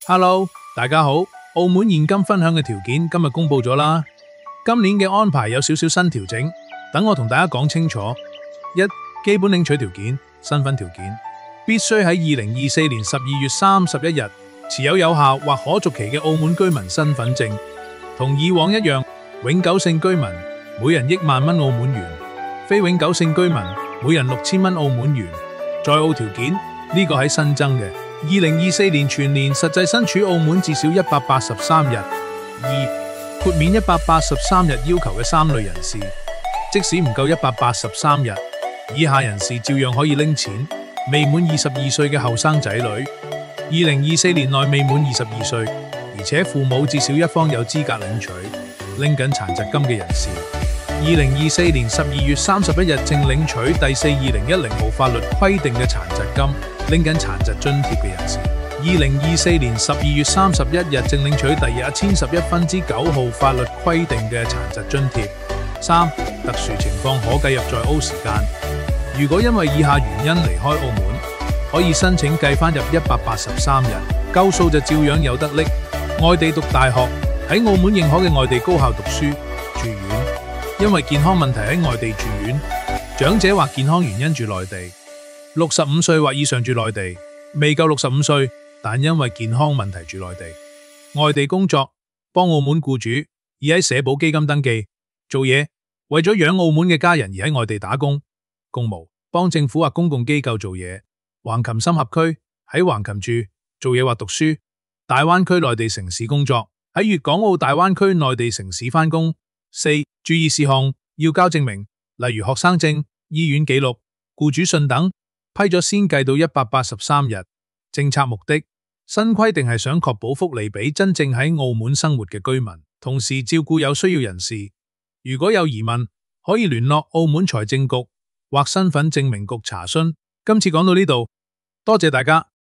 Hello，大家好。澳門現金分享嘅條件今日公布咗啦。今年嘅安排有少少新調整，等我同大家講清楚。一、基本領取條件，身份條件必須喺2024年12月31日持有有效或可續期嘅澳門居民身份證，同以往一樣，永久性居民每人1萬蚊澳門元，非永久性居民每人6000蚊澳門元。在澳條件呢個係新增嘅。2024年全年實際身處澳門至少183日。二、豁免183日要求嘅3類人士，即使唔夠183日，以下人士照樣可以拎錢。未滿22歲嘅後生仔女，2024年內未滿22歲，而且父母至少一方有資格領取，拎緊殘疾金嘅人士。2024年12月31日正領取第4/2010號法律規定嘅殘疾金，拎緊殘疾津貼嘅人士；2024年12月31日正領取第1011/9號法律規定嘅殘疾津貼。三、特殊情況可計入在澳時間。如果因為以下原因離開澳門，可以申請計返入183日，夠數就照樣有得拎。外地讀大學，喺澳門認可嘅外地高校讀書、住院，因為健康問題喺外地住院，長者或健康原因住內地。65歲或以上住內地，未夠65歲，但因為健康問題住內地。外地工作，幫澳門僱主而喺社保基金登記做嘢，為咗養澳門嘅家人而喺外地打工。公務，幫政府或公共機構做嘢。橫琴深合區，喺橫琴住、做嘢或讀書。大灣區內地城市工作，喺粵港澳大灣區內地城市返工。四、注意事項，要交證明，例如學生證、醫院記錄、僱主信等。批咗先計到183日。政策目的，新規定係想確保福利俾真正喺澳門生活嘅居民，同時照顧有需要人士。如果有疑問，可以聯絡澳門財政局或身份證明局查詢。今次講到呢度，多謝大家。